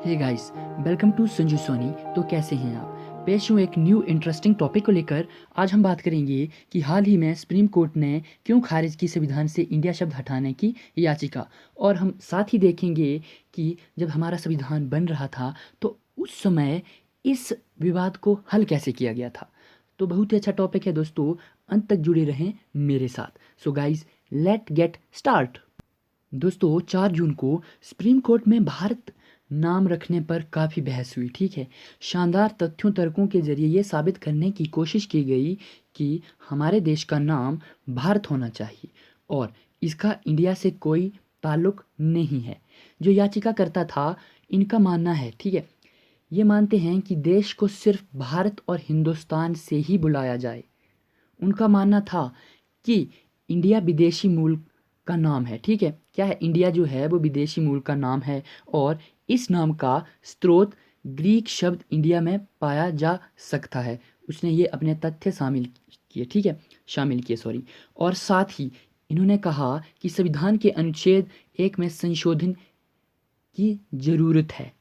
Hey guys, welcome to Sanju Soni. तो कैसे हैं आप? पेश हूँ एक न्यू इंटरेस्टिंग टॉपिक को लेकर। आज हम बात करेंगे कि हाल ही में सुप्रीम कोर्ट ने क्यों खारिज की संविधान से इंडिया शब्द हटाने की याचिका। और हम साथ ही देखेंगे कि जब हमारा संविधान बन रहा था तो उस समय इस विवाद को हल कैसे किया गया था। तो बहुत ही अच्छा टॉपिक है दोस्तों, अंत तक जुड़े रहें मेरे साथ। So guys, let get start. दोस्तों, 4 जून को सुप्रीम कोर्ट में भारत नाम रखने पर काफ़ी बहस हुई। ठीक है, शानदार तथ्यों तर्कों के जरिए ये साबित करने की कोशिश की गई कि हमारे देश का नाम भारत होना चाहिए और इसका इंडिया से कोई ताल्लुक नहीं है। जो याचिकाकर्ता था, इनका मानना है, ठीक है, ये मानते हैं कि देश को सिर्फ भारत और हिंदुस्तान से ही बुलाया जाए। उनका मानना था कि इंडिया विदेशी मूल का नाम है। ठीक है, क्या है, इंडिया जो है वो विदेशी मूल का नाम है और इस नाम का स्रोत ग्रीक शब्द इंडिया में पाया जा सकता है। उसने ये अपने तथ्य शामिल किए सॉरी। और साथ ही इन्होंने कहा कि संविधान के अनुच्छेद 1 में संशोधन की ज़रूरत है,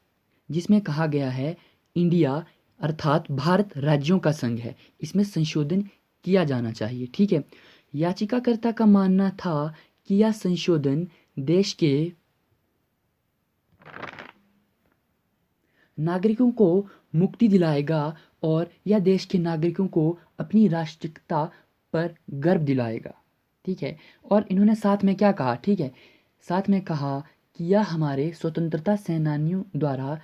जिसमें कहा गया है इंडिया अर्थात भारत राज्यों का संघ है, इसमें संशोधन किया जाना चाहिए। ठीक है, याचिकाकर्ता का मानना था कि यह संशोधन देश के नागरिकों को मुक्ति दिलाएगा और यह देश के नागरिकों को अपनी राष्ट्रीयता पर गर्व दिलाएगा। ठीक है, और इन्होंने साथ में क्या कहा, ठीक है, साथ में कहा कि यह हमारे स्वतंत्रता सेनानियों द्वारा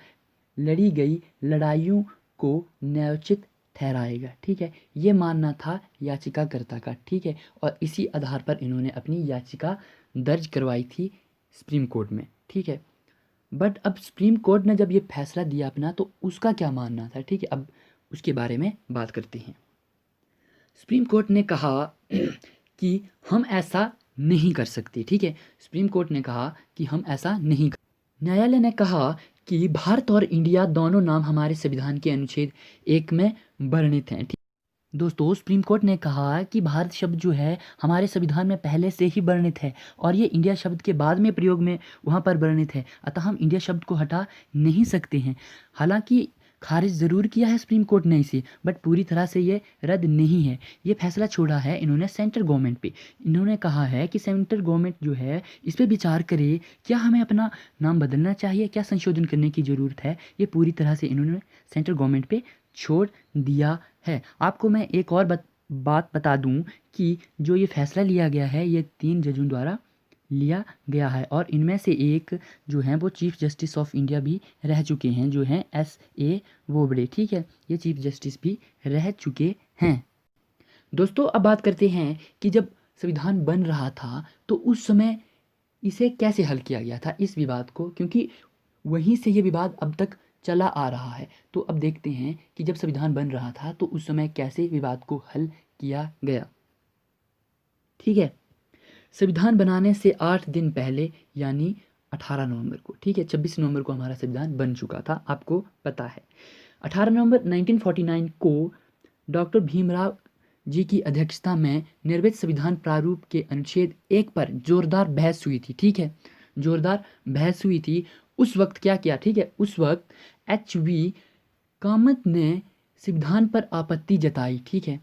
लड़ी गई लड़ाइयों को न्यायोचित ठहराएगा। ठीक है, ये मानना था याचिकाकर्ता का। ठीक है, और इसी आधार पर इन्होंने अपनी याचिका दर्ज करवाई थी सुप्रीम कोर्ट में। ठीक है, बट अब सुप्रीम कोर्ट ने जब ये फैसला दिया अपना, तो उसका क्या मानना था। ठीक है, अब उसके बारे में बात करते हैं। सुप्रीम कोर्ट ने कहा कि हम ऐसा नहीं कर सकते। ठीक है, सुप्रीम कोर्ट ने कहा कि हम ऐसा नहीं कर। न्यायालय ने कहा कि भारत और इंडिया दोनों नाम हमारे संविधान के अनुच्छेद 1 में वर्णित हैं। ठीक दोस्तों, सुप्रीम कोर्ट ने कहा कि भारत शब्द जो है हमारे संविधान में पहले से ही वर्णित है और ये इंडिया शब्द के बाद में प्रयोग में वहाँ पर वर्णित है, अतः हम इंडिया शब्द को हटा नहीं सकते हैं। हालांकि खारिज ज़रूर किया है सुप्रीम कोर्ट ने इसे, बट पूरी तरह से ये रद्द नहीं है। ये फैसला छोड़ा है इन्होंने सेंट्रल गवर्नमेंट पे। इन्होंने कहा है कि सेंट्रल गवर्नमेंट जो है इस पर विचार करे, क्या हमें अपना नाम बदलना चाहिए, क्या संशोधन करने की ज़रूरत है। ये पूरी तरह से इन्होंने सेंट्रल गवर्नमेंट पे छोड़ दिया है। आपको मैं एक और बात बता दूं कि जो ये फैसला लिया गया है ये 3 जजों द्वारा लिया गया है और इनमें से एक जो है वो चीफ जस्टिस ऑफ इंडिया भी रह चुके हैं, जो हैं S.A. बोबड़े। ठीक है, ये चीफ जस्टिस भी रह चुके हैं। दोस्तों, अब बात करते हैं कि जब संविधान बन रहा था तो उस समय इसे कैसे हल किया गया था, इस विवाद को, क्योंकि वहीं से ये विवाद अब तक चला आ रहा है। तो अब देखते हैं कि जब संविधान बन रहा था तो उस समय कैसे विवाद को हल किया गया। ठीक है, संविधान बनाने से 8 दिन पहले यानी 18 नवंबर को, ठीक है, 26 नवंबर को हमारा संविधान बन चुका था, आपको पता है। 18 नवंबर 1949 को डॉक्टर भीमराव जी की अध्यक्षता में निर्मित संविधान प्रारूप के अनुच्छेद 1 पर जोरदार बहस हुई थी। ठीक है, जोरदार बहस हुई थी। उस वक्त क्या किया, ठीक है, उस वक्त H.V. कामत ने संविधान पर आपत्ति जताई। ठीक है,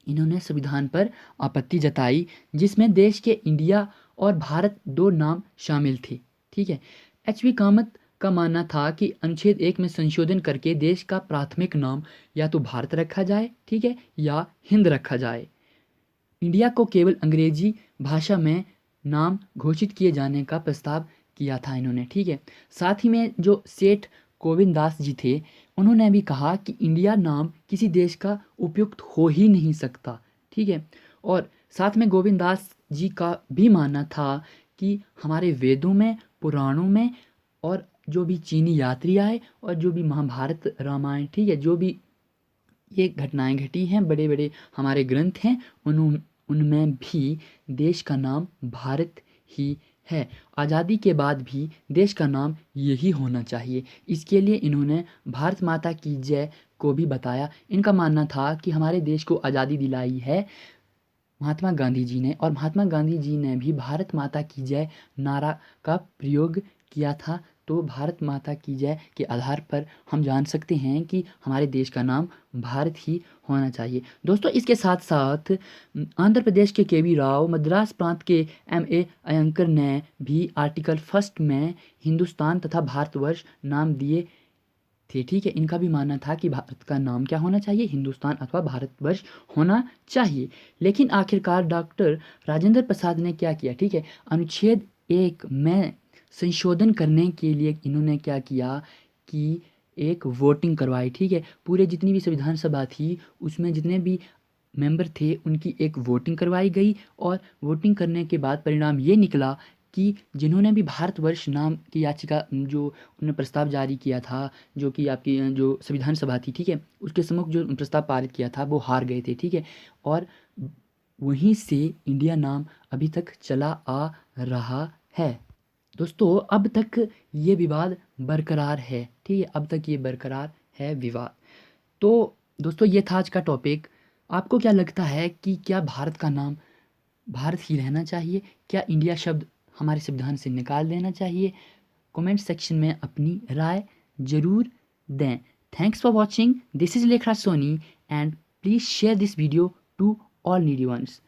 इन्होंने संविधान पर आपत्ति जताई जिसमें देश के इंडिया और भारत 2 नाम शामिल थे। ठीक है, H.V. कामत का मानना था कि अनुच्छेद 1 में संशोधन करके देश का प्राथमिक नाम या तो भारत रखा जाए, ठीक है, या हिंद रखा जाए। इंडिया को केवल अंग्रेजी भाषा में नाम घोषित किए जाने का प्रस्ताव किया था इन्होंने। ठीक है, साथ ही में जो सेठ गोविंद दास जी थे, उन्होंने भी कहा कि इंडिया नाम किसी देश का उपयुक्त हो ही नहीं सकता। ठीक है, और साथ में गोविंद दास जी का भी मानना था कि हमारे वेदों में, पुराणों में और जो भी चीनी यात्री आए और जो भी महाभारत रामायण, ठीक है, जो भी ये घटनाएं घटी हैं, बड़े बड़े हमारे ग्रंथ हैं, उनमें भी देश का नाम भारत ही है। आज़ादी के बाद भी देश का नाम यही होना चाहिए। इसके लिए इन्होंने भारत माता की जय को भी बताया। इनका मानना था कि हमारे देश को आज़ादी दिलाई है महात्मा गांधी जी ने, और महात्मा गांधी जी ने भी भारत माता की जय नारा का प्रयोग किया था तो भारत माता की जय के आधार पर हम जान सकते हैं कि हमारे देश का नाम भारत ही होना चाहिए। दोस्तों इसके साथ साथ आंध्र प्रदेश के केवी राव, मद्रास प्रांत के ए अयंकर ने भी आर्टिकल फर्स्ट में हिंदुस्तान तथा भारतवर्ष नाम दिए थे। ठीक है, इनका भी मानना था कि भारत का नाम क्या होना चाहिए, हिंदुस्तान अथवा भारतवर्ष होना चाहिए। लेकिन आखिरकार डॉक्टर राजेंद्र प्रसाद ने क्या किया, ठीक है, अनुच्छेद 1 में संशोधन करने के लिए इन्होंने क्या किया कि एक वोटिंग करवाई। ठीक है, पूरे जितनी भी संविधान सभा थी उसमें जितने भी मेंबर थे उनकी एक वोटिंग करवाई गई, और वोटिंग करने के बाद परिणाम ये निकला कि जिन्होंने भी भारतवर्ष नाम की याचिका जो उन्होंने प्रस्ताव जारी किया था, जो कि आपकी जो संविधान सभा थी, ठीक है, उसके सम्मुख जो प्रस्ताव पारित किया था वो हार गए थे। ठीक है, और वहीं से इंडिया नाम अभी तक चला आ रहा है। दोस्तों अब तक ये विवाद बरकरार है। ठीक है, अब तक ये बरकरार है विवाद। तो दोस्तों ये था आज का टॉपिक। आपको क्या लगता है कि क्या भारत का नाम भारत ही रहना चाहिए, क्या इंडिया शब्द हमारे संविधान से निकाल देना चाहिए? कमेंट सेक्शन में अपनी राय ज़रूर दें। Thanks for watching, this is Lekhraj Soni, and please share this video to all needy once.